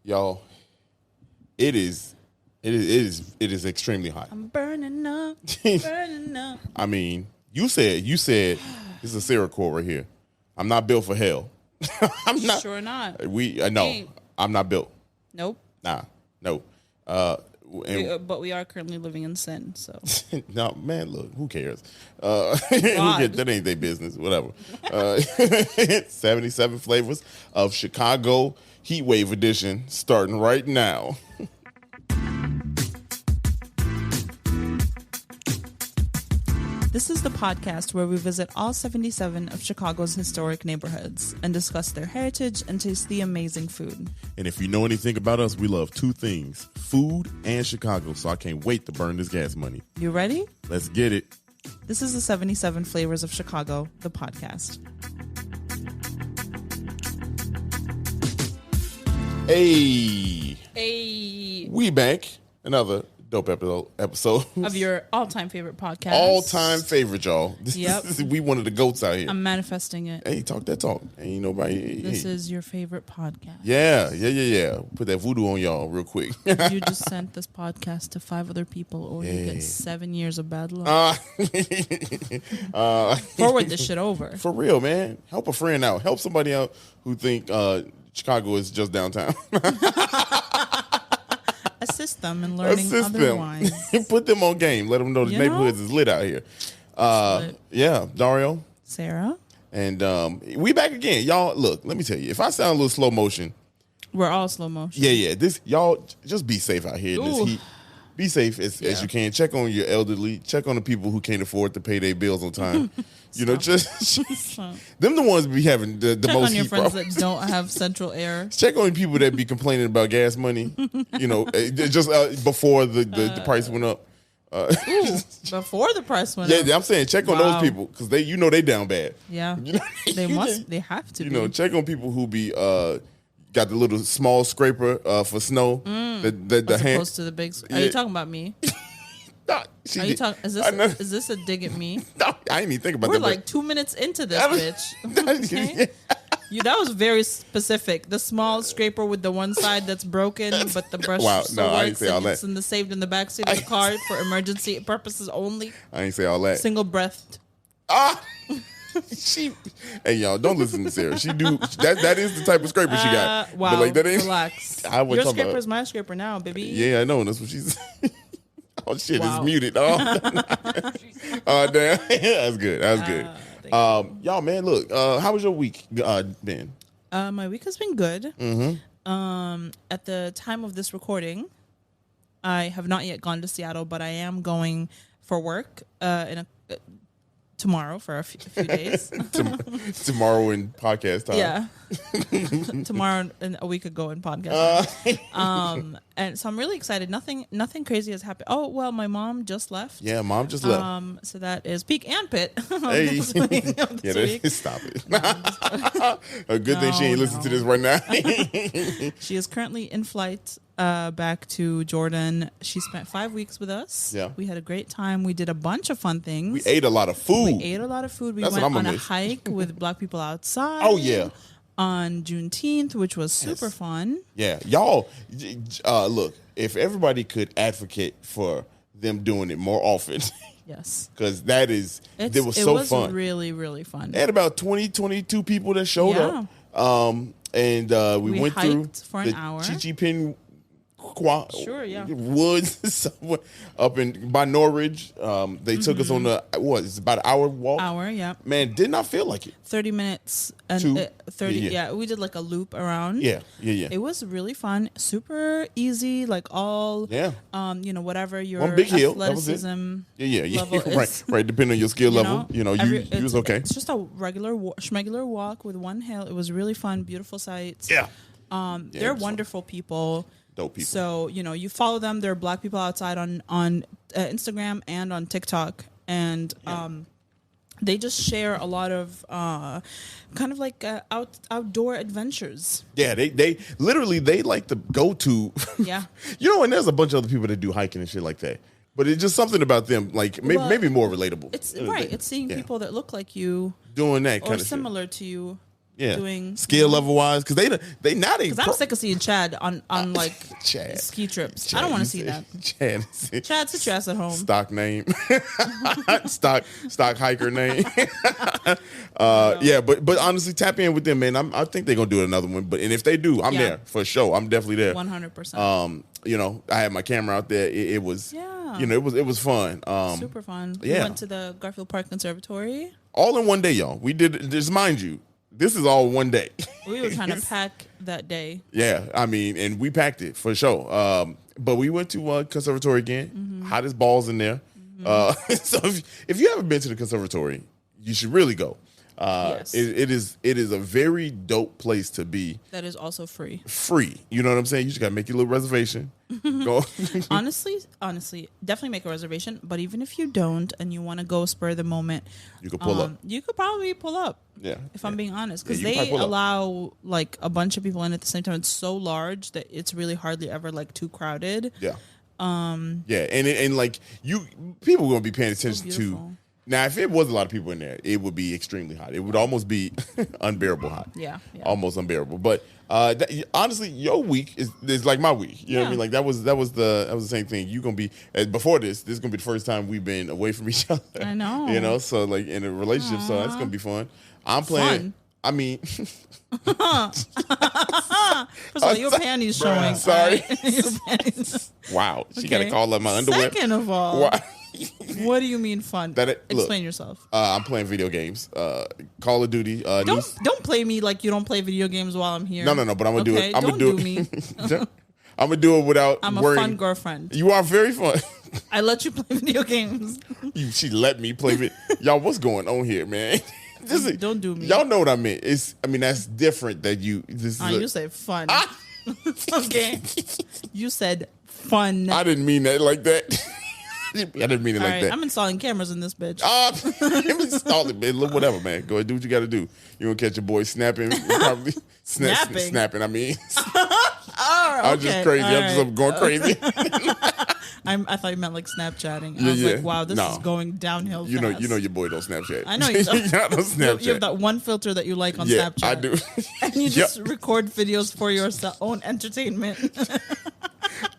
y'all, it is extremely hot. I'm burning up, burning up. I mean, you said this is a Sarah quote right here. I'm not built for hell. I'm not. Sure not. No, I'm not built. Nope. No. But we are currently living in sin, so. No, man, look, who cares? That ain't their business, whatever. 77 flavors of Chicago Heat Wave Edition starting right now. This is the podcast where we visit all 77 of Chicago's historic neighborhoods and discuss their heritage and taste the amazing food. And if you know anything about us, we love two things, food and Chicago, so I can't wait to burn this gas money. You ready? Let's get it. This is the 77 Flavors of Chicago, the podcast. Hey. We back. Another dope episode of your all-time favorite podcast. All-time favorite, y'all. Yep. We one of the goats out here. I'm manifesting it. Hey, talk that talk. Ain't nobody. This is your favorite podcast. Yeah. Put that voodoo on y'all real quick. You just sent this podcast to 5 other people, or you get 7 years of bad luck. Forward this shit over. For real, man. Help a friend out. Help somebody out who think Chicago is just downtown. Assist them in learning otherwise. Put them on game. Let them know the neighborhoods is lit out here. Yeah, Dario. Sarah. And we back again. Y'all, look, let me tell you. If I sound a little slow motion. We're all slow motion. Yeah. Y'all, just be safe out here in this heat. Be safe as you can. Check on your elderly. Check on the people who can't afford to pay their bills on time. Just them the ones be having the check most on your heat friends problems. that don't have central air. Check on people that be complaining about gas money. Just before the price went up. Before the price went up. Yeah, I'm saying check on those people because they down bad. Yeah, they have to. Check on people who be got the little small scraper for snow. As opposed to the big. Are you talking about me? No, is this a dig at me? No, I didn't even think about We're that. We're like 2 minutes into this, bitch. Okay? That was very specific. The small scraper with the one side that's broken, but the brush works. I didn't say all that. It's in saved in the backseat of the car for emergency purposes only. I didn't say all that. Single breathed. Hey y'all, don't listen to Sarah. She do that is the type of scraper she got. Wow, but like, that ain't, relax. Your scraper is my scraper now, baby. Yeah, I know. That's what she's. Oh shit, wow. It's muted. Oh damn, that's good. Y'all, man, look. How was your week been? My week has been good. Mm-hmm. At the time of this recording, I have not yet gone to Seattle, but I am going for work tomorrow for a few days. Tomorrow in podcast time. Yeah. Tomorrow and a week ago in podcast time. And so I'm really excited. Nothing crazy has happened. Oh, well, my mom just left. Yeah, mom just left. So that is peak and pit. Hey. Stop it. No, a good thing she ain't listening to this right now. She is currently in flight back to Jordan. She spent 5 weeks with us. Yeah. We had a great time. We did a bunch of fun things. We ate a lot of food. We went on a hike with Black people outside. Oh, yeah. On Juneteenth, which was super fun. Yeah. Y'all, look, if everybody could advocate for them doing it more often. Yes. Because it was so fun. It was really, really fun. They had about 22 people that showed up. And we went through for an hour. Chi-Chi-Pin yeah. woods up by Norridge. They took us on it's about an hour walk. Yeah. Man, did not feel like it. 30 minutes and 30. Yeah, we did like a loop around. Yeah. It was really fun, super easy, like all. Yeah. Whatever your one big hill. athleticism. Yeah. Level is, right. Depending on your skill level, you was okay. It's just a regular schmegular walk with one hill. It was really fun, beautiful sights. Yeah. They're wonderful people. Dope people. So, you follow them. They're Black people outside on Instagram and on TikTok. And they just share a lot of kind of like outdoor adventures. Yeah, they literally, they like to go to. Yeah. And there's a bunch of other people that do hiking and shit like that. But it's just something about them, like maybe more relatable. It's right. It's seeing people that look like you. Doing that kind of shit. Or similar to you. doing skill level wise, because they now they. Because I'm sick of seeing Chad on like ski trips. Chad, I don't want to see that. Chad, sit your ass at home. Stock name, stock hiker name. Yeah, but honestly, tap in with them, man. I think they're gonna do another one. And if they do, I'm there for sure. I'm definitely there. 100%. I had my camera out there. It was it was fun. Super fun. Yeah. We went to the Garfield Park Conservatory. All in one day, y'all. We did. Just mind you, this is all one day. We were trying to pack that day. Yeah, I mean, and we packed it for sure. But we went to Conservatory again. Hottest balls in there. So if you haven't been to the Conservatory, you should really go. Yes. It is a very dope place to be. That is also free. Free. You know what I'm saying? You just got to make your little reservation. Go. Honestly, definitely make a reservation. But even if you don't and you want to go spur the moment, you could pull up. You could probably pull up. Yeah. If I'm being honest, because they allow like a bunch of people in at the same time. It's so large that it's really hardly ever like too crowded. Yeah. And like people are gonna be paying attention to. Now, if it was a lot of people in there, it would be extremely hot. It would almost be unbearable hot. Yeah. Almost unbearable. But honestly, your week is like my week. You know what I mean? Like that was the same thing. You gonna be before this is gonna be the first time we've been away from each other. I know. So like in a relationship, so that's gonna be fun. I'm playing. Fun. I mean, first of all, your panties showing. Sorry. Your panties. Wow, she gotta call up my underwear. Second of all. Why? What do you mean fun? Explain yourself. I'm playing video games. Call of Duty. Don't play me like you don't play video games while I'm here. No. But I'm gonna do it. I'm gonna do me. I'm gonna do it without. I'm a worrying. fun girlfriend. You are very fun. I let you play video games. She let me play video. Y'all, what's going on here, man? Don't do me. Y'all know what I meant. That's different that you. You said fun. Okay. You said fun. I didn't mean that like that. I didn't mean it like that. I'm installing cameras in this bitch. Install it, man. Whatever, man. Go ahead, do what you got to do. You gonna catch your boy snapping? Probably snapping. I mean, I'm just crazy. I'm just going crazy. I thought you meant like Snapchatting. I was like, wow, this is going downhill. You know your boy don't Snapchat. I know you don't. You don't Snapchat. You have that one filter that you like on Snapchat. I do. And you just record videos for your own entertainment.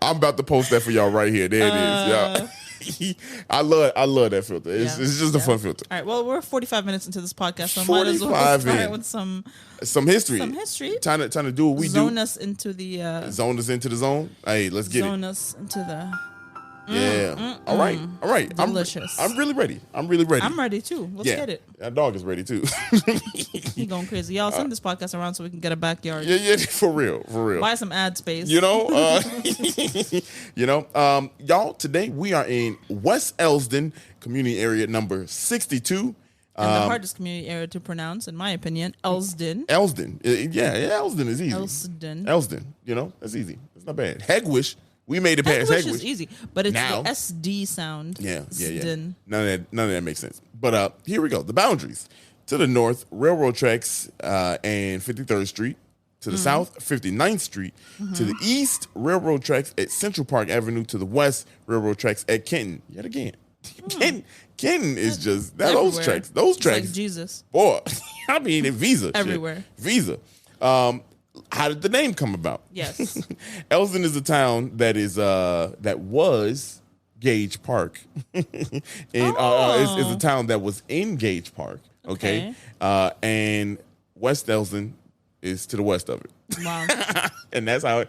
I'm about to post that for y'all right here. There it is. Yeah. I love that filter. It's just a fun filter. All right. Well, we're 45 minutes into this podcast, so I might as well start with some history. Some history. Trying to do what we zone us into the zone us into the zone. Hey, let's get zone us into the. All right. Delicious. I'm really ready. I'm ready too. Let's get it. Our dog is ready too. He going crazy. Y'all send this podcast around so we can get a backyard. Yeah, for real. Buy some ad space. Y'all, today we are in West Elsdon, community area number 62. And the hardest community area to pronounce, in my opinion, Elsdon. Elsdon. Elsdon is easy. Elsdon. That's easy. It's not bad. Hegwish. We made it past Hegwish. Is easy, but it's now, the SD sound. Yeah. None of that makes sense. But here we go. The boundaries. To the north, railroad tracks and 53rd Street. To the south, 59th Street. To the east, railroad tracks at Central Park Avenue. To the west, railroad tracks at Kenton. Yet again. Kenton is just those tracks. Those tracks. It's like Jesus. Boy, I mean, Visa. Everywhere. Shit. Visa. How did the name come about? Yes. Elsdon is a town that was Gage Park. And is a town that was in Gage Park. Okay. And West Elsdon is to the west of it. Wow. and that's how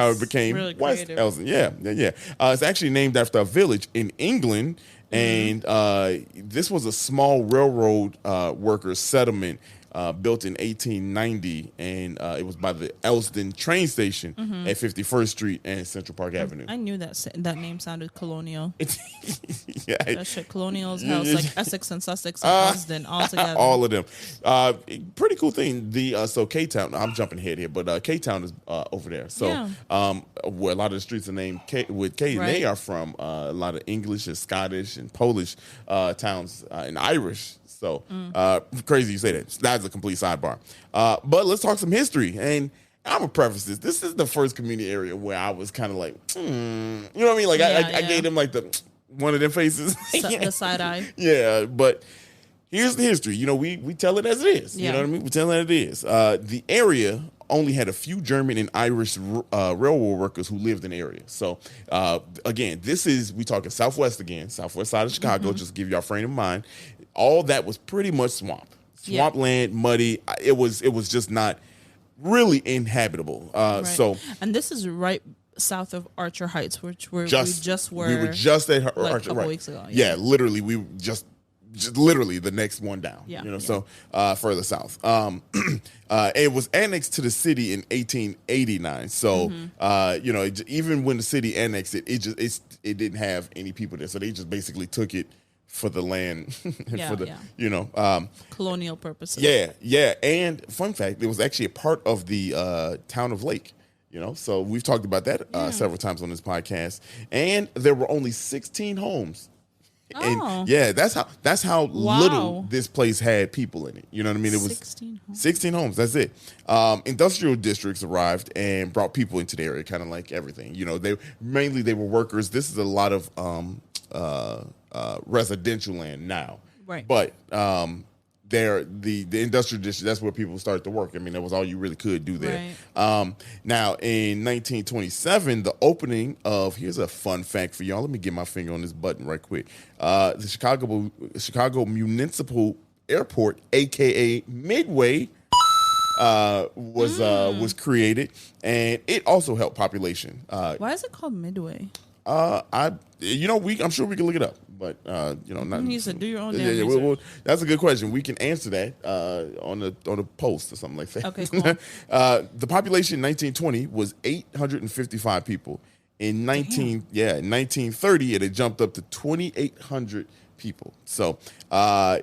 it became really West creative. Elsdon. Yeah. It's actually named after a village in England. And this was a small railroad workers settlement built in 1890, and it was by the Elsdon train station at 51st Street and Central Park Avenue. I knew that name sounded colonial. Yeah, that shit, colonial's house, like Essex and Sussex and Elsdon all together. All of them. Pretty cool thing. So K-Town, I'm jumping ahead here, but K-Town is over there. So where a lot of the streets are named with K, right. They are from a lot of English and Scottish and Polish towns and Irish. So crazy you say that. That's a complete sidebar. But let's talk some history. And I'm going to preface this. This is the first community area where I was kind of like, you know what I mean? Like I gave them like one of them faces. The side eye. Yeah, but here's the history. You know, we tell it as it is. You know what I mean? We tell it as it is. The area only had a few German and Irish railroad workers who lived in the area. So, again, we talking southwest side of Chicago, just to give you our frame of mind. All that was pretty much swampland, muddy. It was just not really inhabitable. So, and this is right south of Archer Heights, which we were just at Archer, a couple weeks ago. Yeah, literally, we just literally the next one down. So further south. It was annexed to the city in 1889. So even when the city annexed it, it didn't have any people there. So they just basically took it for the land colonial purposes. Yeah. And fun fact, it was actually a part of the town of Lake. So we've talked about that several times on this podcast. And there were only 16 homes. And that's how little this place had people in it. You know what I mean? It was 16 homes. That's it. Industrial districts arrived and brought people into the area, kind of like everything. They were workers. This is a lot of residential land now, right? But the industrial district, that's where people started to work. I mean, that was all you really could do there. Right. Now, in 1927, the opening of, here's a fun fact for y'all. Let me get my finger on this button right quick. The Chicago Municipal Airport, a.k.a. Midway, was created, and it also helped population. Why is it called Midway? I'm sure we can look it up, but not. You said do your own damn research. That's a good question. We can answer that on a post or something like that. Okay, cool. The population in 1920 was 855 people. In 1930, it had jumped up to 2,800 people. So they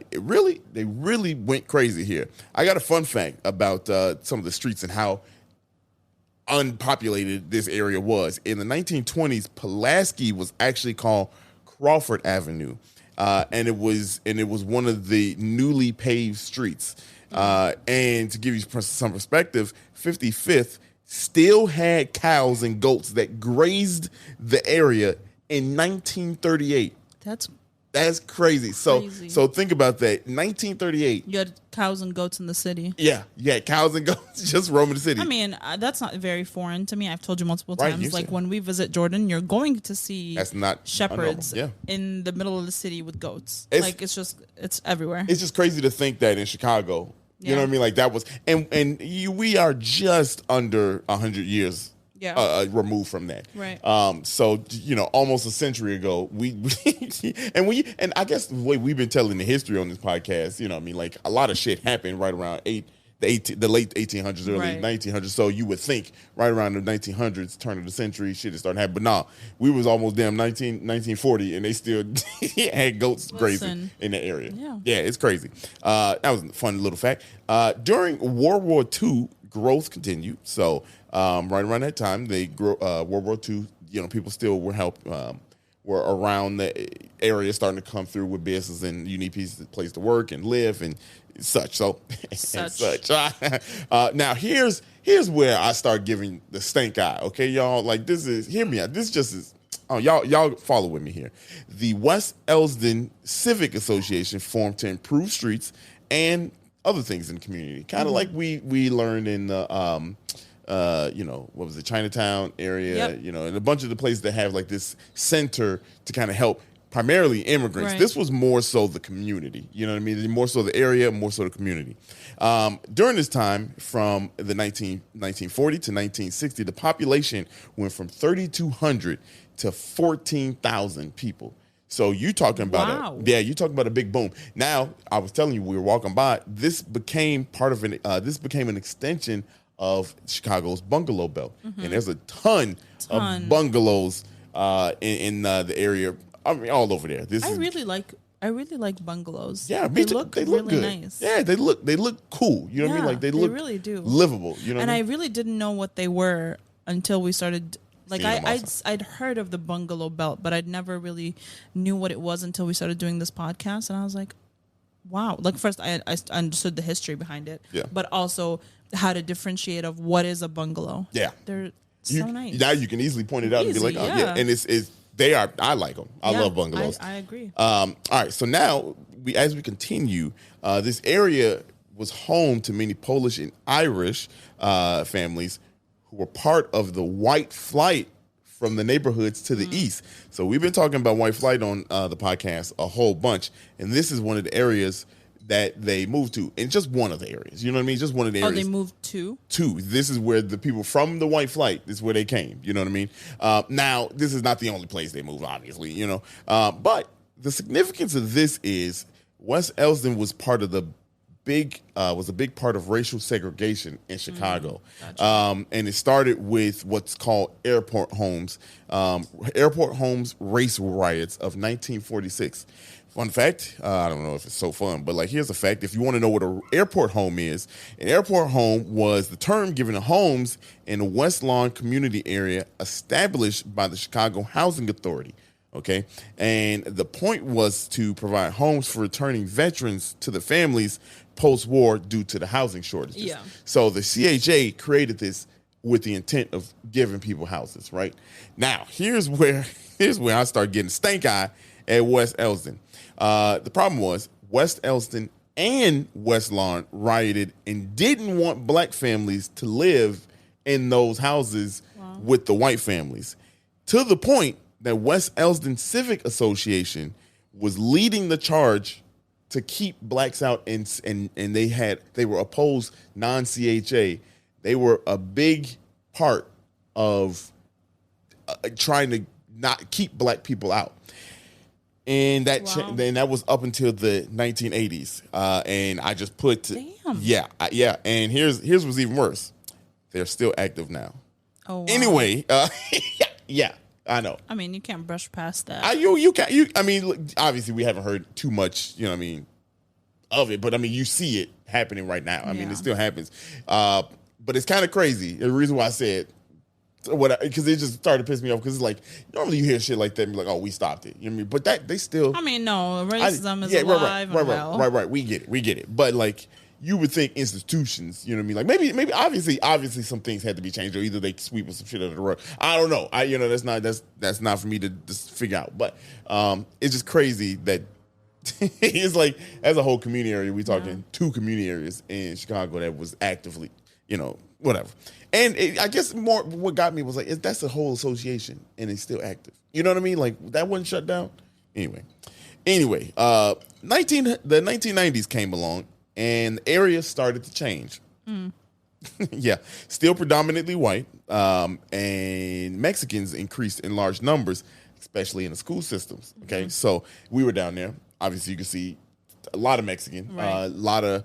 really went crazy here. I got a fun fact about some of the streets and how unpopulated this area was. In the 1920s, Pulaski was actually called Crawford Avenue, and it was one of the newly paved streets. And to give you some perspective, 55th still had cows and goats that grazed the area in 1938. That's crazy. So think about that. 1938. You had cows and goats in the city. Yeah, cows and goats just roaming the city. I mean, that's not very foreign to me. I've told you multiple times. Like when we visit Jordan, you're going to see shepherds in the middle of the city with goats. It's everywhere. It's just crazy to think that in Chicago. You know what I mean? Like that was, we are just under 100 years removed from that. Right. So, almost a century ago, and I guess the way we've been telling the history on this podcast, like a lot of shit happened right around the late 1800s, early 1900s. So you would think right around the 1900s, turn of the century, shit is starting to happen. But nah, we was almost damn 1940, and they still had goats grazing in the area. Yeah, it's crazy. That was a fun little fact. During World War II, growth continued. So right around that time, World War II, people still were around the area, starting to come through with business, and you need a place to work and live and such. So now here's where I start giving the stink eye. Okay, y'all, like hear me out. This just is. Oh, y'all follow with me here. The West Elsdon Civic Association formed to improve streets and other things in the community, kind of like we learned in the what was it, Chinatown area, and a bunch of the places that have like this center to kind of help primarily immigrants. Right. This was more so the community, you know what I mean? More so the area, more so the community. During this time, from the 1940 to 1960, the population went from 3,200 to 14,000 people. So you talking about you talking about a big boom. Now, I was telling you, we were walking by. This became part of an extension of Chicago's bungalow belt, and there's a ton of bungalows in the area. I mean, all over there. I really like bungalows. Yeah, they look really good. Nice. Yeah, they look cool. You know what I mean? Like they really do livable. You know, and what I really didn't know what they were until we started. Like I'd heard of the bungalow belt, but I'd never really knew what it was until we started doing this podcast, and I was like, wow. Like first, I understood the history behind it, but also how to differentiate of what is a bungalow. Yeah, they're so nice. Now you can easily point it out and be like, oh yeah, and They are. I like them. I love bungalows. I agree. All right. So now, as we continue, this area was home to many Polish and Irish families who were part of the white flight from the neighborhoods to the east. So we've been talking about white flight on the podcast a whole bunch, and this is one of the areas that they moved to, and just one of the areas. You know what I mean? Just one of the areas. Oh, they moved to? This is where the people from the white flight, this is where they came. You know what I mean? Now, this is not the only place they moved, obviously, you know. But the significance of this is West Elsdon was part of the was a big part of racial segregation in Chicago. Gotcha. And it started with what's called airport homes race riots of 1946. Fun fact, I don't know if it's so fun, but like here's a fact. If you want to know what an airport home is, an airport home was the term given to homes in the West Lawn community area established by the Chicago Housing Authority. Okay. And the point was to provide homes for returning veterans to the families post-war due to the housing shortages. Yeah. So the CHA created this with the intent of giving people houses, right? Now, here's where I start getting stank eye at West Elsdon. The problem was West Elsdon and West Lawn rioted and didn't want black families to live in those houses with the white families, to the point that West Elsdon Civic Association was leading the charge to keep blacks out, and they were opposed non-CHA. They were a big part of trying to not keep black people out. And that was up until the 1980s. And I just put yeah. And here's what's even worse. They're still active now. Oh, wow. Anyway, yeah. I know. I mean, you can't brush past that. I mean, look, obviously we haven't heard too much, you know what I mean, of it, but I mean, you see it happening right now. I mean, it still happens. But it's kind of crazy. The reason why I said because it just started to piss me off, because it's like normally you hear shit like that and be like, oh, we stopped it. You know what I mean? But that they still. I mean, no, racism is alive and well. Right. We get it. But like, you would think institutions, you know what I mean? Like maybe obviously some things had to be changed, or either they sweeping some shit under the rug. I don't know. That's not for me to just figure out. But it's just crazy that it's like, as a whole community area, we talking 2 community areas in Chicago that was actively, you know, whatever. And I guess more what got me was like, that's a whole association and it's still active. You know what I mean? Like, that wasn't shut down. Anyway, the 1990s came along and the area started to change. Yeah, still predominantly white, and Mexicans increased in large numbers, especially in the school systems. Okay, so we were down there. Obviously, you can see a lot of Mexican, a lot of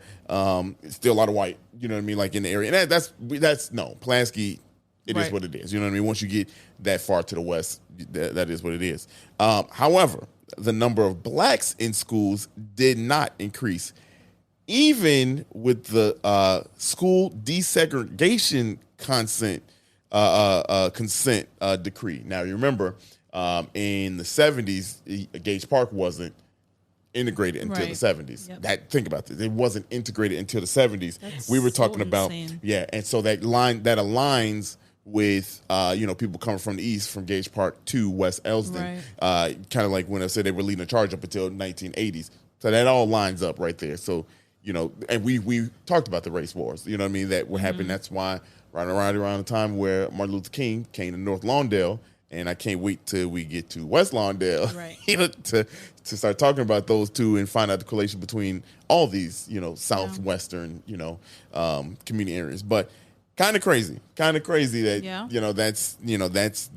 still a lot of white. You know what I mean? Like in the area, and that's no Pulaski. It is what it is. You know what I mean? Once you get that far to the west, that is what it is. However, the number of blacks in schools did not increase, even with the school desegregation consent decree. Now, you remember in the 70s, Gage Park wasn't integrated until the 70s. Yep. Think about this. It wasn't integrated until the 70s. We were talking about insane. And so that aligns with people coming from the east, from Gage Park to West Elsdon. Kind of like when I said they were leading the charge up until 1980s. So that all lines up right there. So, and we talked about the race wars, you know what I mean, that would happen. That's why right around the time where Martin Luther King came to North Lawndale, and I can't wait till we get to West Lawndale, to start talking about those two and find out the correlation between all these, southwestern, community areas. But kind of crazy that, that's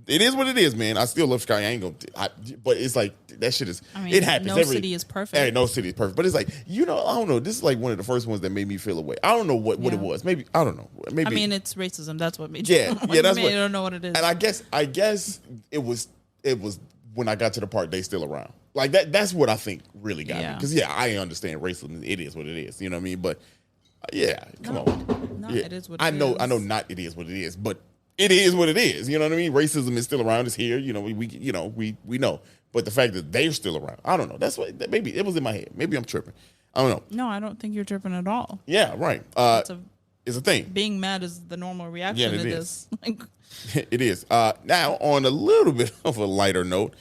it is what it is, man. I still love Chicago. I ain't gonna, but it's like that shit is. I mean, it happens. No city is perfect. No city is perfect. But it's like, I don't know. This is like one of the first ones that made me feel away. I don't know what it was. Maybe I don't know. Maybe I mean, it's racism. That's what made you. Yeah, that's what. I don't know what it is. And I guess it was when I got to the part they still around. Like that. That's what I think really got me. Because I understand racism. It is what it is. You know what I mean? But come on. No, it is what it I know. is. I know. Not it is what it is, but. It is what it is. You know what I mean? Racism is still around. It's here. We know. But the fact that they're still around, I don't know. That's what maybe it was in my head. Maybe I'm tripping. I don't know. No, I don't think you're tripping at all. Yeah, right. is a thing. Being mad is the normal reaction to this. It is. Now, on a little bit of a lighter note,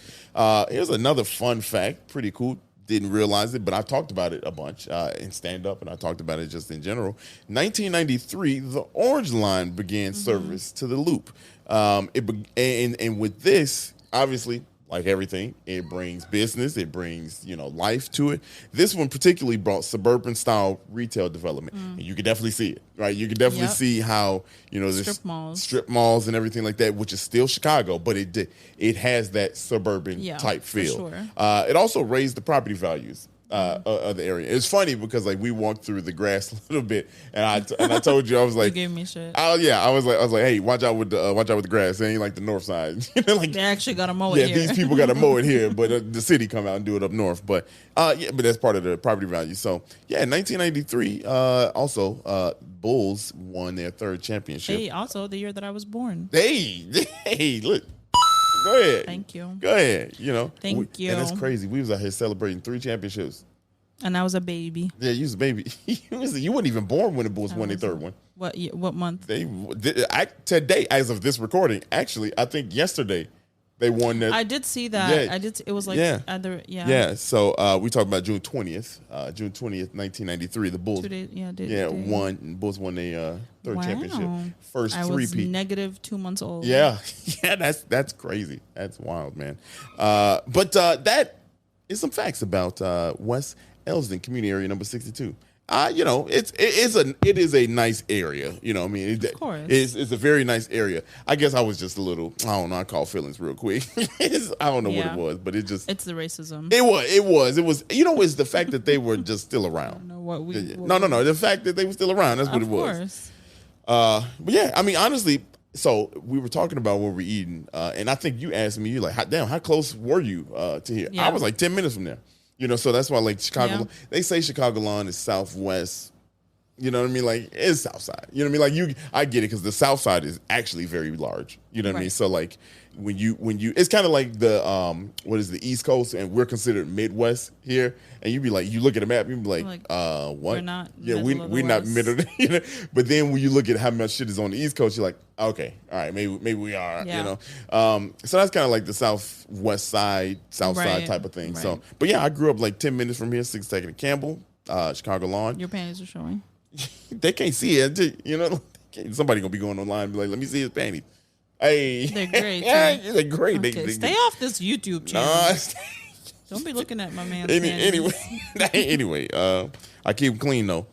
here's another fun fact. Pretty cool. Didn't realize it, but I talked about it a bunch in stand-up, and I talked about it just in general. 1993, the Orange Line began service to the Loop. And with this, obviously, like everything, it brings business, it brings, life to it. This one particularly brought suburban-style retail development. And you can definitely see it, right? You can definitely see how, there's strip malls and everything like that, which is still Chicago, but it has that suburban type feel. Sure. It also raised the property values of the area. It's funny because we walked through the grass a little bit, and I told you, I was like, you gave me shit. Oh yeah, I was like, hey, watch out with the grass. It ain't like the north side. They actually got to mow it here. Yeah, these people got to mow it here, but the city come out and do it up north. But but that's part of the property value. So yeah, in 1993, also Bulls won their third championship. Hey, also the year that I was born. Hey, look. Go ahead. Thank you. Go ahead. Thank you. And that's crazy. We was out here celebrating 3 championships. And I was a baby. Yeah, you was a baby. You weren't even born when the Bulls won their third one. What month? Today, as of this recording, actually, I think yesterday they won their. I did see that. Yeah. I did. It was like either. Yeah. So we talked about June 20th, 1993. The Bulls. 2 days. Bulls won their third championship. First I three was negative 2 months old. Yeah. That's crazy. That's wild, man. But that is some facts about West Elsdon, community area number 62. It is a nice area. Of course. It's a very nice area. I guess I was just a little, I don't know, I caught feelings real quick. I don't know what it was, but it's the racism. It was, it's the fact that they were just still around. I don't know what we. No, the fact that they were still around, that's what it was. Of course. But yeah, I mean, honestly, so we were talking about what we're eating, and I think you asked me, you're like, how close were you to here? Yeah. I was like 10 minutes from there. So that's why Chicago, they say Chicagoland is southwest. You know what I mean? Like, it's south side. You know what I mean? Like, I get it because the south side is actually very large. You know what I mean? So when you it's kind of like the what is the East Coast, and we're considered Midwest here, and you be like, you look at a map, you be like what? We're not. Yeah, we're not middle. But then when you look at how much shit is on the East Coast, you're like, okay, all right, maybe we are. Yeah. So that's kind of like the southwest side, south side type of thing. Right. So, but yeah, I grew up like 10 minutes from here, 6th and Campbell, Chicagoland. Your panties are showing. They can't see it. Somebody gonna be going online and be like, let me see his panties. Hey, they're great. They're great. Okay, stay off this YouTube channel. Don't be looking at my man's panties. Anyway, I keep them clean though.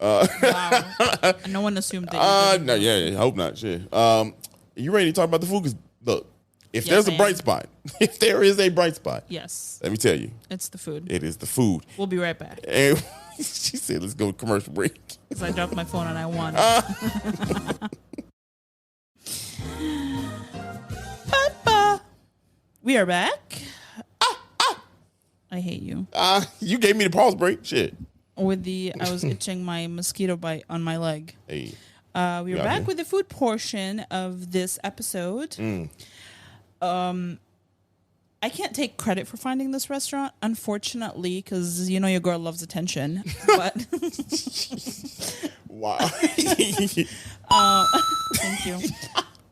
Wow. No one assumed that. No, I hope not. Shit. You ready to talk about the food? Because look, if there's a bright spot, if there is a bright spot, yes, let me tell you, it's the food. It is the food. We'll be right back. And she said, "Let's go to commercial break." Because I dropped my phone and I won. We are back. I hate you. You gave me the pause break. Shit. I was itching my mosquito bite on my leg. Hey. We are back with the food portion of this episode. I can't take credit for finding this restaurant, unfortunately, because your girl loves attention. But wow. Thank you.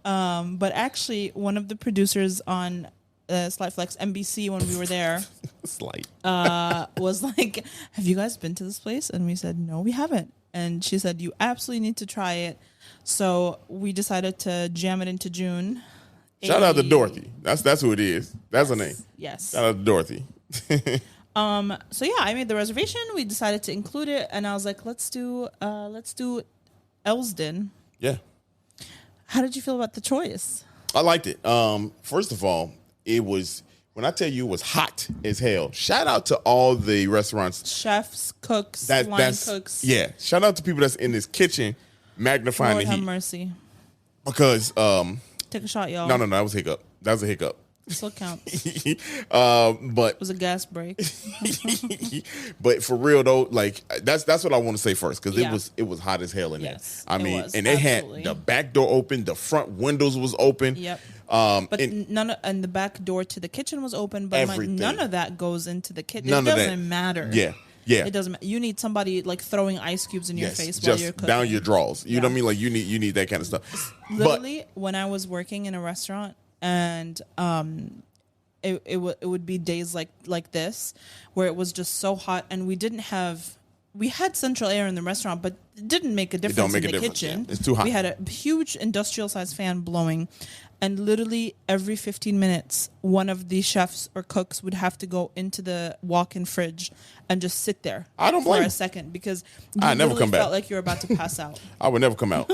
But actually, one of the producers on Slight Flex NBC when we were there was like, have you guys been to this place? And we said, no, we haven't. And she said, you absolutely need to try it. So we decided to jam it into June. Shout out to Dorothy. That's who it is. That's her name. Yes. Shout out to Dorothy. So yeah, I made the reservation. We decided to include it, and I was like, let's do Elsdon. Yeah. How did you feel about the choice? I liked it. First of all, it was, when I tell you it was hot as hell, shout out to all the restaurants. Chefs, cooks, line cooks. Yeah. Shout out to people that's in this kitchen magnifying Lord the heat. have mercy. Because take a shot, y'all. No, that was a hiccup. That was a hiccup. It still counts. But it was a gas break. But for real though, like that's what I want to say first, because it was hot as hell in there. I mean, and they had the back door open, the front windows was open. Yep. But the back door to the kitchen was open, but none of that goes into the kitchen. It doesn't matter. Yeah. Yeah. It doesn't matter. You need somebody like throwing ice cubes in your face while just you're cooking. down your drawers. You know what I mean? Like you need that kind of stuff. Literally, when I was working in a restaurant and it would be days like this where it was just so hot and we had central air in the restaurant, but it didn't make a difference in the kitchen. Yeah. It's too hot. We had a huge industrial sized fan blowing, and literally every 15 minutes, one of the chefs or cooks would have to go into the walk-in fridge and just sit there for a second because you never come back. felt like you were about to pass out. I would never come out.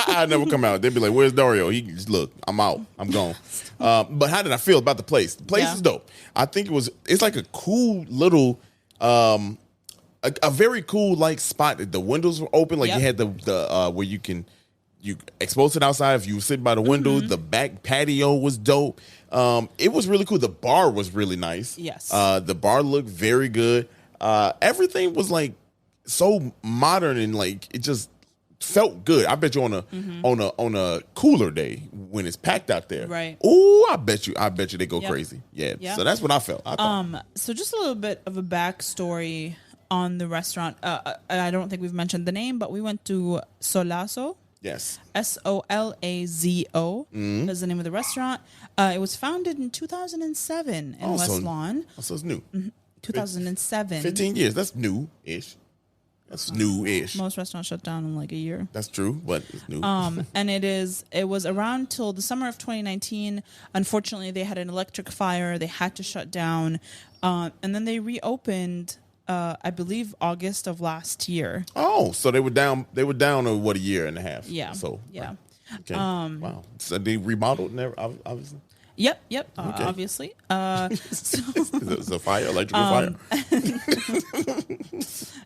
I'd never come out. They'd be like, "Where's Dario?" He just look. I'm out. I'm gone. But how did I feel about the place? The place is dope. I think it's like a cool little. A very cool like spot. The windows were open. Like you had the where you exposed it outside. If you were sitting by the window, the back patio was dope. It was really cool. The bar was really nice. Yes. The bar looked very good. Everything was like so modern and like it just felt good. I bet you on a cooler day when it's packed out there. Right. Ooh, I bet you they go crazy. Yeah. So that's what I felt. So just a little bit of a backstory on the restaurant. I don't think we've mentioned the name, but we went to Solazo. Yes. Solazo is the name of the restaurant. It was founded in 2007 in West Lawn. So it's new. 2007. 15 years. That's new-ish. That's new-ish. Most restaurants shut down in like a year. That's true, but it's new. And it was around till the summer of 2019. Unfortunately, they had an electric fire. They had to shut down. And then they reopened I believe August of last year. Oh, so they were down a year and a half. Yeah. So yeah. Okay. Wow. So they remodeled and obviously. Yep. Okay. Obviously. It's a fire, electrical fire.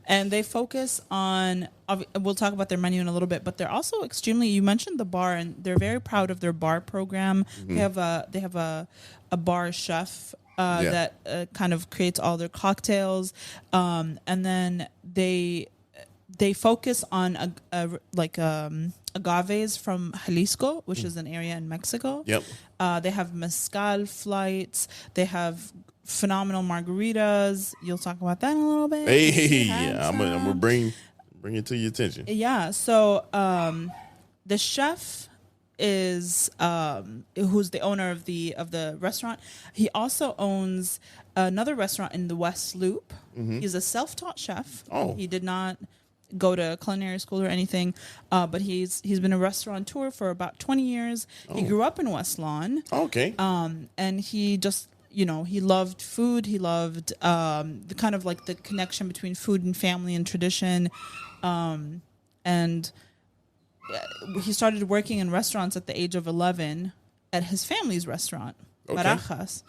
And they focus on. We'll talk about their menu in a little bit, but they're also extremely. You mentioned the bar, and they're very proud of their bar program. They have a bar chef. That kind of creates all their cocktails, and then they focus on agaves from Jalisco, which is an area in Mexico. Yep. They have mezcal flights. They have phenomenal margaritas. You'll talk about that in a little bit. Hey, yeah, I'm gonna bring it to your attention. Yeah. So the chef is who's the owner of the restaurant. He also owns another restaurant in the West Loop. He's a self-taught chef. Oh. He did not go to culinary school or anything, but he's been a restaurateur for about 20 years. Oh. He grew up in West Lawn. Okay. And he just he loved food. He loved the kind of like the connection between food and family and tradition, and he started working in restaurants at the age of 11 at his family's restaurant, Barajas.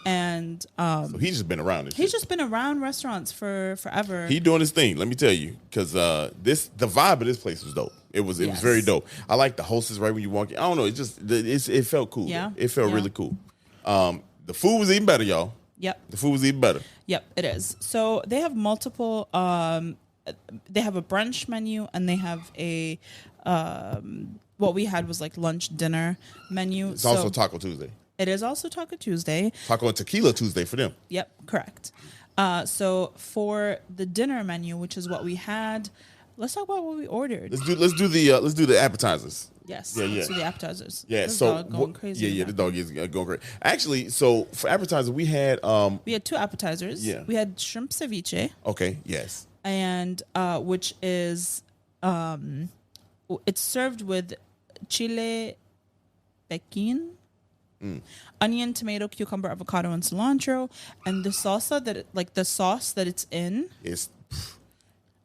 And so he's just been around. He's just been around restaurants for forever. He doing his thing. Let me tell you, because the vibe of this place was dope. It was very dope. I like the hostess right when you walk in. I don't know. It felt cool. Yeah, it felt really cool. The food was even better, y'all. Yep. The food was even better. Yep, it is. So they have multiple. They have a brunch menu, and they have a. What we had was like lunch, dinner menu. It's also Taco Tuesday. It is also Taco Tuesday. Taco and Tequila Tuesday for them. Yep, correct. So for the dinner menu, which is what we had, let's talk about what we ordered. Let's do the appetizers. Yes. Yeah. Let's do the appetizers. Yeah. This so dog going crazy. Yeah. The dog is going crazy. Actually, so for appetizer, we had two appetizers. Yeah. We had shrimp ceviche. Okay. Yes. And which is it's served with chile pequin, onion, tomato, cucumber, avocado, and cilantro, and the salsa the sauce that it's in is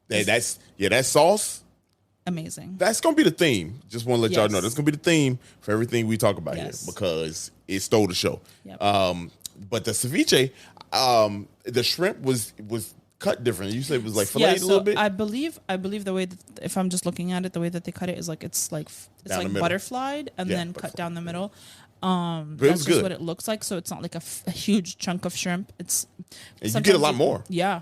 that sauce. Amazing. That's gonna be the theme. Just want to let y'all know that's gonna be the theme for everything we talk about here because it stole the show. Yep. But the ceviche, the shrimp was cut different. You said it was like filleted a little bit. I believe the way that, if I'm just looking at it, the way that they cut it is like it's like butterflied and then cut down the middle. But that's just what it looks like. So it's not like a huge chunk of shrimp. And you get a lot more. Yeah.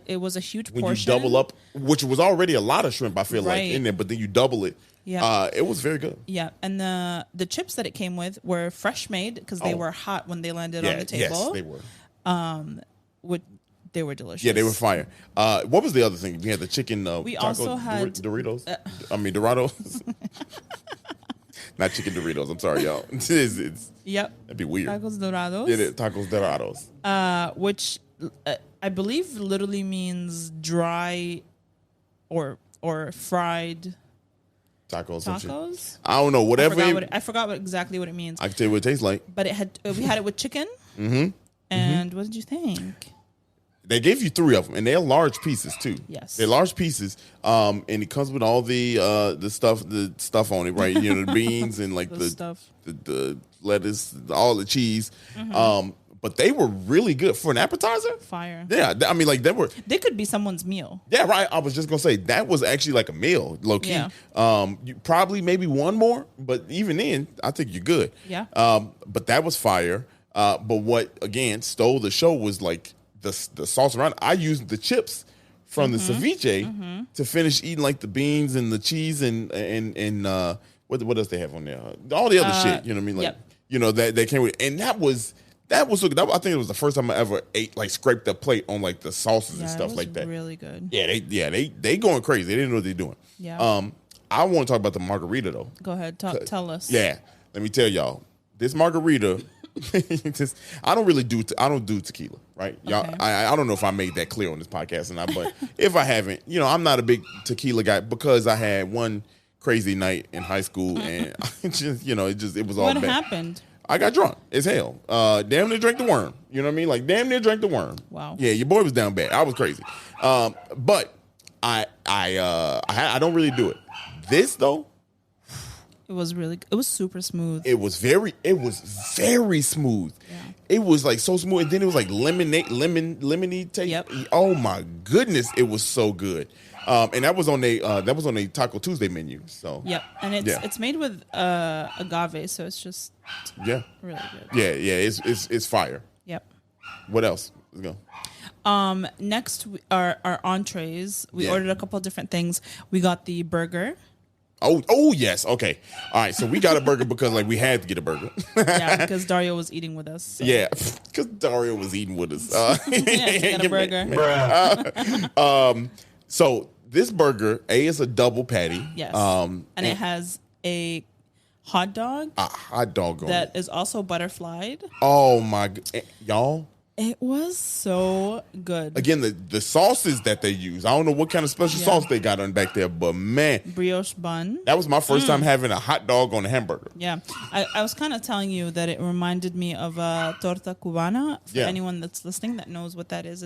It was a huge portion. When you double up, which was already a lot of shrimp, I feel like in there, but then you double it. Yeah. It was very good. Yeah. And the chips that it came with were fresh made because they were hot when they landed on the table. Yes, they were. They were delicious. Yeah, they were fire. What was the other thing? We had the chicken. We taco, also had Doritos. Dorados. Not chicken Doritos. I'm sorry, y'all. It's yep. That'd be weird. Tacos Dorados. Yeah, tacos Dorados. Which I believe literally means dry or fried tacos. I don't know. Whatever. I forgot exactly what it means. I can tell you what it tastes like. But we had it with chicken. Mm-hmm. And what did you think? They gave you 3 of them, and they're large pieces too. Yes, they're large pieces. And it comes with all the stuff on it, right? You know, the beans and like the lettuce, all the cheese. Mm-hmm. But they were really good for an appetizer. Fire. Yeah, I mean, like they could be someone's meal. Yeah, right. I was just gonna say that was actually like a meal, low key. Yeah. You probably maybe one more, but even then, I think you're good. Yeah. But that was fire. But what again stole the show was like the sauce around. I used the chips from the ceviche to finish eating like the beans and the cheese and what else they have on there? All the other shit. You know what I mean? Like you know that they came with, and that was so good. I think it was the first time I ever ate like scraped the plate on like the sauces and stuff like that. Really good. Yeah, they going crazy. They didn't know what they're doing. Yeah. I want to talk about the margarita though. Go ahead, tell us. Yeah, let me tell y'all this margarita. I don't do tequila, right? Y'all, okay. I don't know if I made that clear on this podcast or not, but if I haven't, you know, I'm not a big tequila guy because I had one crazy night in high school and it was all bad. What happened? I got drunk as hell. Damn near drank the worm. You know what I mean? Like damn near drank the worm. Wow. Yeah, your boy was down bad. I was crazy. But I don't really do it. This though. It was super smooth. It was very smooth. Yeah. It was like so smooth. And then it was like lemony taste. Yep. Oh my goodness, it was so good. And that was on a Taco Tuesday menu. So yep. And it's made with agave, so it's just really good. Yeah, it's fire. Yep. What else? Let's go. Next our entrees. We ordered a couple of different things. We got the burger. Oh yes. Okay. All right. So we got a burger because like we had to get a burger. Yeah, because Dario was eating with us. So. Yeah, because Dario was eating with us. Yeah, got a burger. So this burger, is a double patty. Yes. And it has a hot dog. A hot dog that is also butterflied. Oh my god, y'all. It was so good. Again, the sauces that they use. I don't know what kind of special sauce they got on back there, but man. Brioche bun. That was my first time having a hot dog on a hamburger. Yeah. I was kind of telling you that it reminded me of a torta cubana. For anyone that's listening that knows what that is.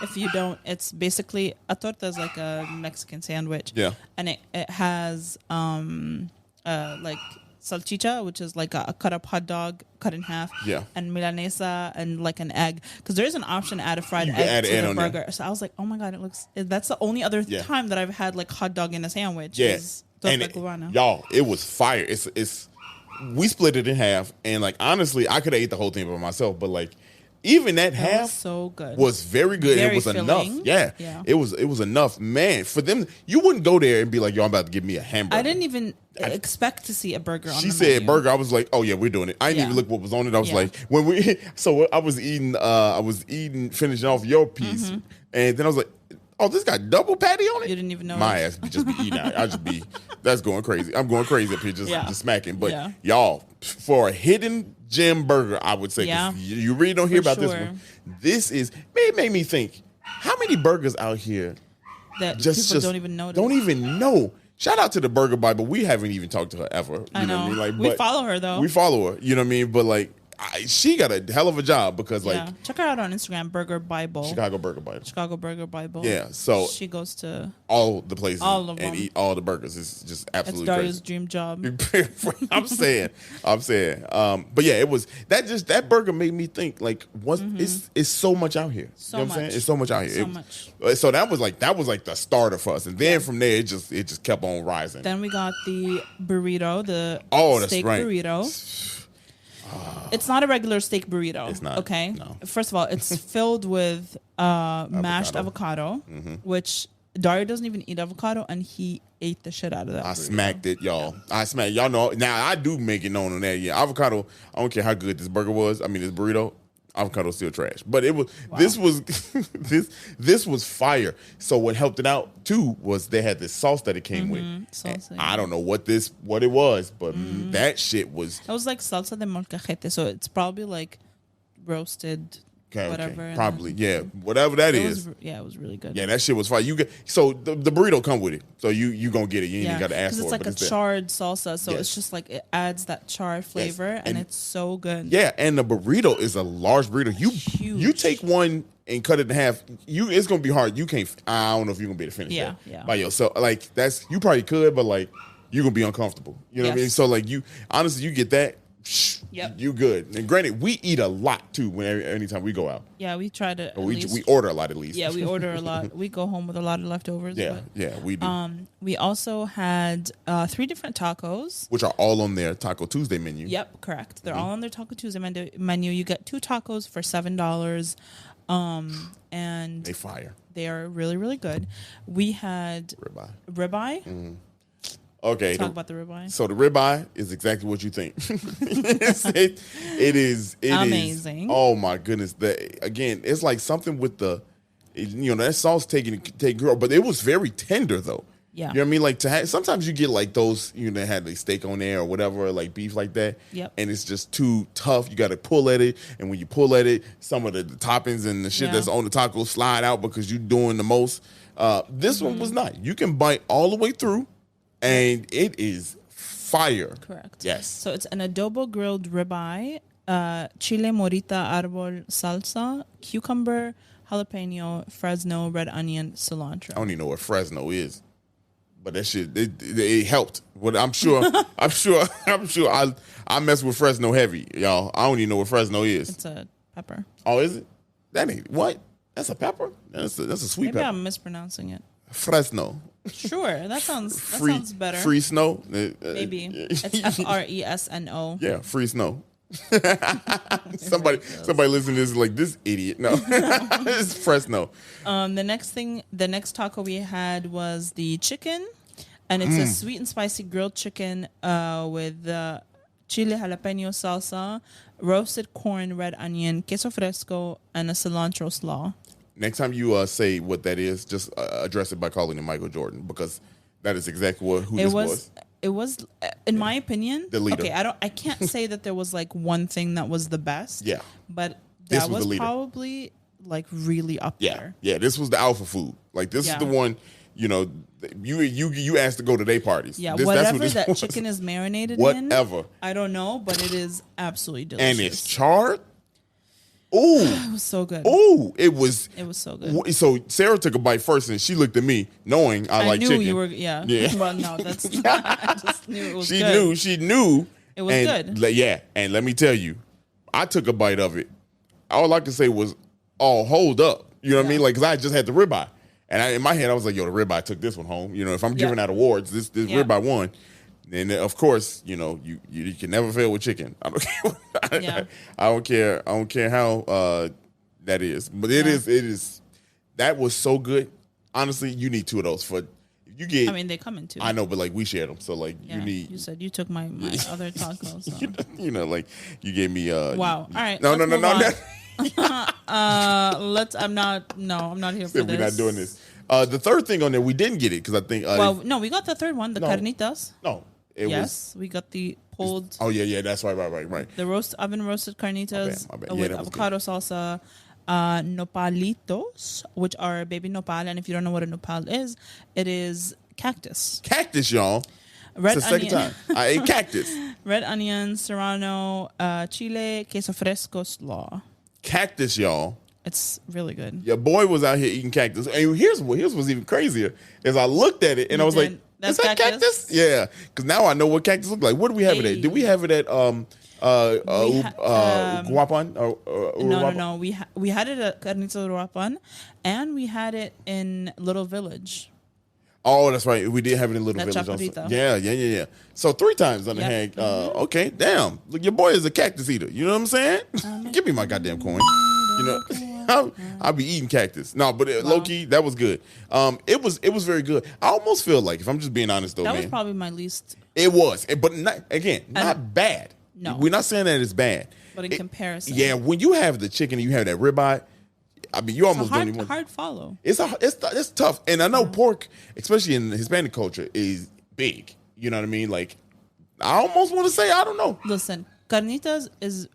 If you don't, it's basically, a torta is like a Mexican sandwich. Yeah. And it has like salchicha, which is like a cut up hot dog cut in half, and milanesa and like an egg, because there's an option to add a fried egg to the burger. So I was like, oh my god, that's the only other time that I've had like hot dog in a sandwich. Is torta cubana. Y'all, it was fire. It's we split it in half, and like honestly, I could have ate the whole thing by myself, but like even that half was so good. Was very good. Very it was filling. Enough. Yeah. It was enough. Man, for them, you wouldn't go there and be like, yo, I'm about to give me a hamburger. I didn't even expect to see a burger on the menu. She said burger. I was like, oh yeah, we're doing it. I didn't even look what was on it. I was like, I was eating, finishing off your piece, and then I was like, oh, this got double patty on it? You didn't even know. My ass just be eating out. That's going crazy. I'm going crazy up here just smacking. But y'all, for a hidden gem burger, I would say, 'cause you really don't hear about this one. This made me think, how many burgers out here that people don't even notice? Don't even know. Shout out to the Burger Bible. We haven't even talked to her ever. I know. What I mean? We follow her though. We follow her. You know what I mean? But like, she got a hell of a job because like check her out on Instagram, Burger Bible. Chicago Burger Bible. Yeah, so she goes to all the places and eat all the burgers. It's just absolutely Dario's crazy. Dream job. I'm saying. But yeah, it was that burger made me think like it's so much out here. So you know what I'm saying? It's so much out here. So much. So that was like the starter for us, and then from there it just kept on rising. Then we got the burrito, the steak burrito. It's not a regular steak burrito. It's not. Okay. No. First of all, it's filled with mashed avocado, which Dario doesn't even eat avocado, and he ate the shit out of that. I smacked it, y'all. Y'all know. Now I do make it known on that. Yeah, avocado. I don't care how good this burger was. I mean, this burrito. avocado still trash. But it was this was this was fire. So what helped it out too was they had this sauce that it came with. I don't know what it was, but that shit was. It was like salsa de molcajete, so it's probably like roasted. Whatever, probably, whatever that is. It was really good. Yeah, that shit was fire. You get so the burrito come with it, so you gonna get it. You ain't even got to ask for it. Because it's like a charred salsa, so it's just like it adds that charred flavor, and it's so good. Yeah, and the burrito is a large burrito. You take one and cut it in half. It's gonna be hard. You can't. I don't know if you're gonna be able to finish that by yourself. Like you probably could, but like you're gonna be uncomfortable. You know what I mean? So like honestly, you get that. You good. And granted, we eat a lot too anytime we go out. Yeah, we try to. We order a lot at least. Yeah, we order a lot. We go home with a lot of leftovers. Yeah, we do. We also had 3 different tacos, which are all on their Taco Tuesday menu. Yep, correct. They're all on their Taco Tuesday menu. You get 2 tacos for $7. And they fire. They are really, really good. We had ribeye. Mm-hmm. Okay. Talk about the ribeye. So the ribeye is exactly what you think. it is amazing. Oh my goodness! Again, it's like something with that sauce taking girl, but it was very tender though. Yeah. You know what I mean? Like sometimes you get like those, that had like steak on there or whatever, like beef like that. Yep. And it's just too tough. You got to pull at it, and when you pull at it, some of the toppings and the shit that's on the taco slide out because you're doing the most. This one was not. You can bite all the way through. And it is fire. Correct. Yes. So it's an adobo grilled ribeye, chile morita arbol salsa, cucumber, jalapeno, Fresno, red onion, cilantro. I don't even know what Fresno is, but that shit it helped. What I'm sure I mess with Fresno heavy, y'all. I don't even know what Fresno is. It's a pepper. Oh, is it? That ain't what? That's a pepper. That's a sweet pepper. Maybe I'm mispronouncing it. Fresno. Sure, that sounds better. Free snow. Maybe it's Fresno. Yeah, free snow. somebody listen to this is like this idiot. No, it's Fresno. The next taco we had was the chicken, and it's a sweet and spicy grilled chicken with chile jalapeno salsa, roasted corn, red onion, queso fresco, and a cilantro slaw. Next time you say what that is, just address it by calling it Michael Jordan, because that is exactly who this was. It was, in my opinion, the leader. Okay, I can't say that there was like one thing that was the best. Yeah, but that was probably like really up there. Yeah, this was the alpha food. Like this is the one. You asked to go to their parties. Yeah, whatever that chicken is marinated in. Whatever. I don't know, but it is absolutely delicious. And it's charred. Ooh, it was so good. Ooh, it was so good. So Sarah took a bite first, and she looked at me, knowing I like chicken. I knew you were, yeah. Well, no, that's not. I just knew it was good. She knew. It was good. Yeah, and let me tell you, I took a bite of it. All I could say was, "Oh, hold up." You know what I mean? Like, because I just had the ribeye, and in my head, I was like, "Yo, the ribeye took this one home." If I'm giving out awards, this ribeye won. And of course, you can never fail with chicken. I don't care. I don't care how that is. But it is. That was so good. Honestly, you need 2 of those for. You get. I mean, they come in 2. I know, but like we shared them, so like you need. You said you took my other tacos. So. Like you gave me. Wow. All right. No. I'm not here for this. We're not doing this. The third thing on there, we didn't get it because I think. No, we got the third one, the carnitas. No. We got the pulled. Oh yeah, that's right. The oven roasted carnitas my bad. With avocado salsa, nopalitos, which are baby nopal, and if you don't know what a nopal is, it is cactus. Cactus, y'all. Red it's the onion. second time I ate cactus. Red onion, serrano, chile, queso fresco slaw. Cactus, y'all. It's really good. Your boy was out here eating cactus, and here's what's even crazier is I looked at it and I was like. Is that cactus? Yeah, because now I know what cactus look like. What do we have it at? Did we have it at Guapan? No. We had it at Carnitas Uruapan, and we had it in Little Village. Oh, that's right. We did have it in Little Village. Also. Yeah. So 3 times on the hand. Okay, damn. Look, your boy is a cactus eater. You know what I'm saying? Give me my goddamn coin. I'll be eating cactus. No, but low key, that was good. It was very good. I almost feel like, if I'm just being honest though, that was probably my least. It was, but not bad. No, we're not saying that it's bad. But in comparison, yeah, when you have the chicken and you have that ribeye, I mean, you almost don't even. Hard follow. It's tough, and I know pork, especially in Hispanic culture, is big. You know what I mean? Like, I almost want to say I don't know. Listen, carnitas is.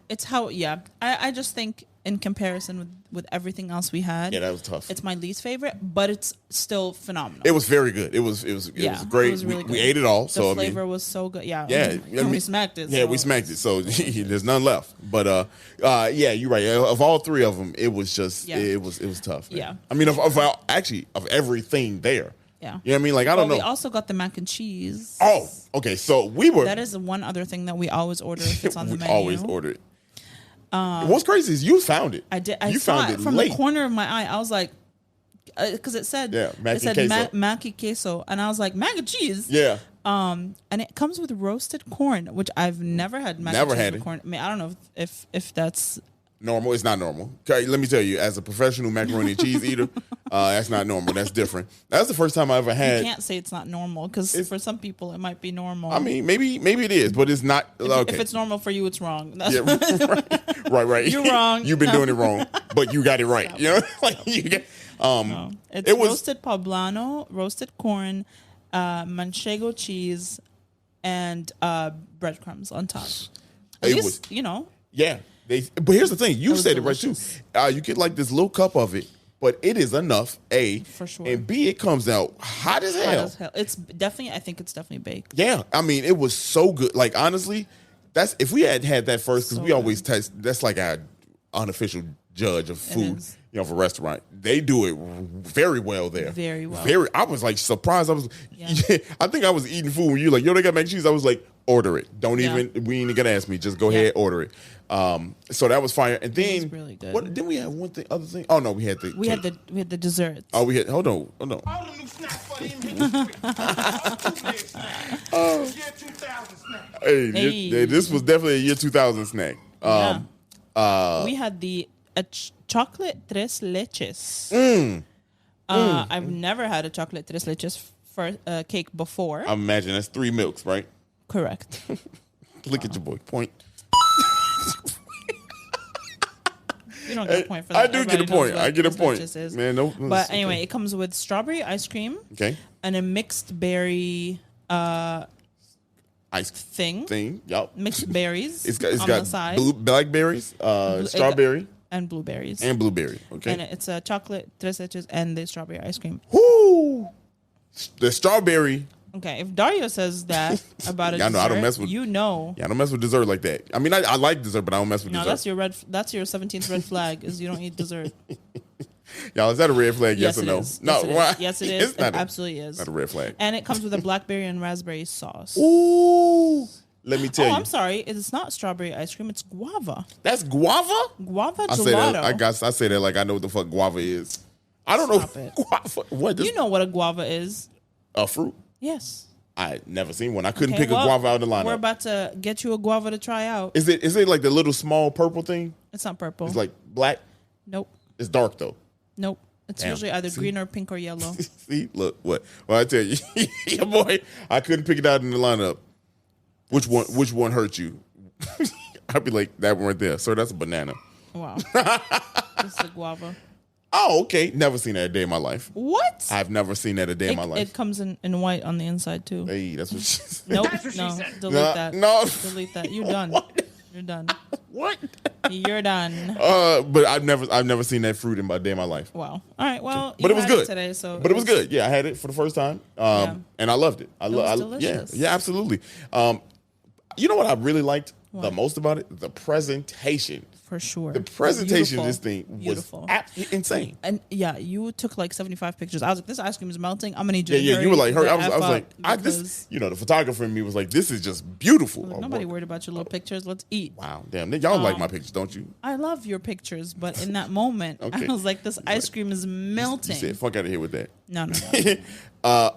It's how. Yeah, I just think in comparison with everything else we had. Yeah, that was tough. It's my least favorite, but it's still phenomenal. It was very good. It was great. It was really good. We ate it all. The flavor was so good. Yeah. We smacked it. Yeah, we smacked it. So there's none left. But yeah, you're right. Of all three of them, it was just it was tough. Man. Yeah. I mean, of everything there. Yeah. You know what I mean? Like, I don't know. We also got the mac and cheese. Oh, okay. So we were. That is one other thing that we always order if it's on the we menu. always order it. What's crazy is you found it. I did. You saw found it from late. the corner of my eye. I was like, because it said mac and queso. Mac and queso, and I was like, mac and cheese. Yeah. And it comes with roasted corn, which I've never had. Never had it. Corn. I mean, I don't know if that's normal. It's not normal. Okay, let me tell you, as a professional macaroni and cheese eater, that's not normal. That's different. That's the first time I ever had. You can't say it's not normal because for some people it might be normal. I mean, maybe it is, but it's not. Okay. If it's normal for you, it's wrong. Right. You're wrong. You've been doing it wrong, but you got it right. You know, like you get. No. It's roasted poblano, roasted corn, manchego cheese, and breadcrumbs on top. Yeah. But here's the thing. You said delicious. It right too. You get like this little cup of it, but it is enough, A. For sure. And B, it comes out hot as hell. It's definitely, I think it's definitely baked. Yeah. I mean, it was so good. Like, honestly, if we had that first, because we always test, that's like our unofficial judge of food, for restaurant. They do it very well there. Very well. I was like surprised. I think I was eating food when you were like, they got mac and cheese. I was like, order it. We ain't even gonna ask me. Just go ahead, order it. So that was fire. And then really good. What didn't we have other thing? Oh no, we had the desserts. Oh, we had hold on. All the new snacks for the year 2000 snack. Hey, this was definitely a year 2000 snack. We had the chocolate tres leches. I've never had a chocolate tres leches for cake before. I imagine that's 3 milks, right? Correct. Look at your boy. Point. You don't get a point for that. I do get a point. I get a point. Man, no. But anyway, it comes with strawberry ice cream. Okay. And a mixed berry ice thing. Yep. Mixed berries. It's on got the side. Blackberries, strawberry. And blueberries. And blueberry. Okay. And it's a chocolate tres leches and the strawberry ice cream. Whoo! The strawberry. Okay, if Dario says that about a dessert, I don't mess with. Yeah, I don't mess with dessert like that. I mean, I like dessert, but I don't mess with dessert. No, that's your 17th red flag is you don't eat dessert. Y'all, is that a red flag? Yes or no? Is. No. Yes, it is. It absolutely is. Not a red flag. And it comes with a blackberry and raspberry sauce. Ooh. Let me tell you. Oh, I'm sorry. It's not strawberry ice cream. It's guava. That's guava? Guava gelato. I say that like I know what the fuck guava is. I don't know. Guava. What? You know what a guava is? A fruit? Yes. I never seen one. I couldn't pick a guava out of the lineup. We're about to get you a guava to try out. Is it like the little small purple thing? It's not purple. It's like black? Nope. It's dark though. Nope. It's usually either green or pink or yellow. See, look, what? Well, I tell you, yeah, boy, I couldn't pick it out in the lineup. Which one hurt you? I'd be like, that one right there. Sir, that's a banana. Wow. This is a guava. Oh, okay. Never seen that a day in my life. What? I've never seen that a day in my life. It comes in white on the inside too. Hey, that's what she said. Nope. That's what no. she said. Delete that. No. Delete that. You're done. What? You're done. What? You're done. But I've never seen that fruit in my day in my life. Wow. All right. Well, but it was good today. So, but it was good. Yeah, I had it for the first time, and I loved it. It was delicious. Yeah, absolutely. You know what I really liked the most about it? The presentation. For sure. The presentation of this thing was insane. And yeah, you took like 75 pictures. I was like, this ice cream is melting. I'm going to need you to Yeah, you were like, hurry. I was like, because the photographer in me was like, this is just beautiful. Like, nobody worried about your little pictures. Let's eat. Wow. Damn. Y'all like my pictures, don't you? I love your pictures, but in that moment, Okay. I was like, this ice cream is melting. You said, fuck out of here with that. No.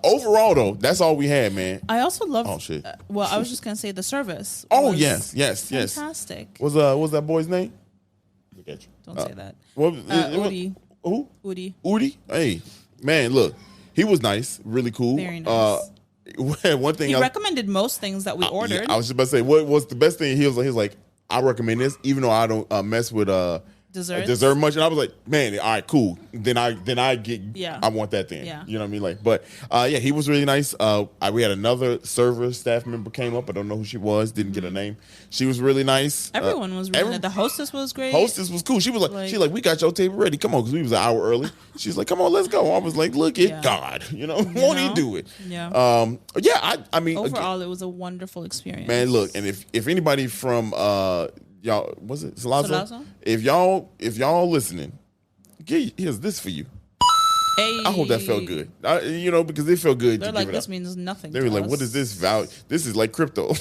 Overall, though, that's all we had, man. I also love. Oh, shit. Well, I was just going to say the service. Oh, yes. Fantastic. What's that boy's name? Look at you. Don't say that. Udi. Who? Udi. Udi? Hey, man, look. He was nice. Really cool. Very nice. One thing He recommended most things that we ordered. I was just about to say, what was the best thing? He was like, I recommend this, even though I don't mess with dessert much. And I was like, man, all right, cool. Then I get, I want that then. Yeah. You know what I mean? Like, but he was really nice. We had another staff member came up. I don't know who she was. Didn't get her name. She was really nice. Everyone was really nice. The hostess was great. Hostess was cool. She was like, we got your table ready. Come on, because we was an hour early. She's like, come on, let's go. I was like, look at God. Won't he do it? Yeah. I mean, overall, it was a wonderful experience. Man, look, and if anybody from y'all, was it Salazzo? If y'all listening, here's this for you. Hey. I hope that felt good. Because it felt good. They're like, this means nothing. They were like, what is this value? This is like crypto.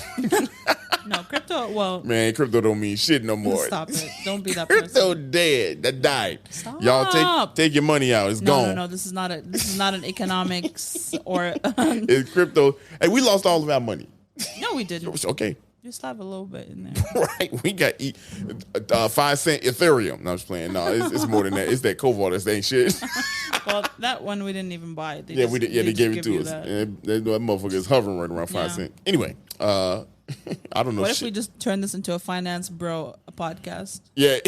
No, crypto. Well, man, crypto don't mean shit no more. Stop it. Don't be that crypto person. dead. That died. Stop. Y'all take your money out. It's gone. No. This is not an economics or. It's crypto. Hey, we lost all of our money. No, we didn't. Okay. Just have a little bit in there. Right. We got 5 cent Ethereum. No, I was playing. No, it's more than that. It's that Cobalt. That ain't shit. Well, that one we didn't even buy. We did. Yeah, they gave it to us. That motherfucker is hovering right around 5 cents. Anyway, I don't know. What if we just turn this into a finance bro podcast? Yeah,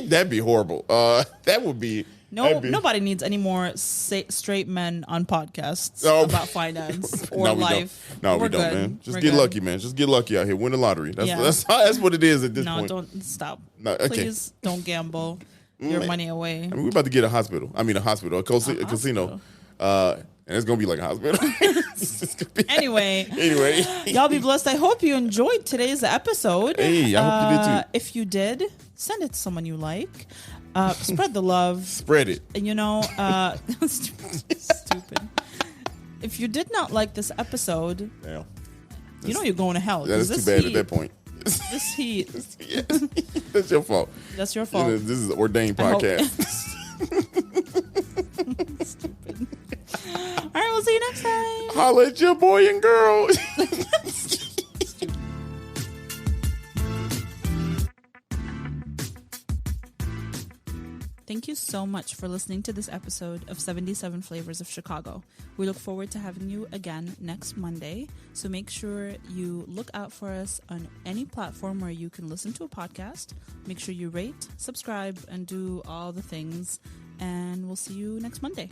that'd be horrible. That would be. Nobody needs any more straight men on podcasts about finance or life. No, we don't, man. Just get lucky, man. Just get lucky out here. Win the lottery. That's what it is at this point. No, don't stop. No, okay. Please don't gamble your money away. I mean, we're about to get a casino. And it's gonna be like a hospital. Anyway, y'all be blessed. I hope you enjoyed today's episode. Hey, I hope you did too. If you did, send it to someone you like. Spread the love. Spread it. Stupid. If you did not like this episode, you're going to hell. That's too bad at that point. This heat. That's your fault. That's your fault. This is an ordained podcast. Stupid. All right, we'll see you next time. Holla at your boy and girl. Thank you so much for listening to this episode of 77 Flavors of Chicago. We look forward to having you again next Monday. So make sure you look out for us on any platform where you can listen to a podcast. Make sure you rate, subscribe, and do all the things. And we'll see you next Monday.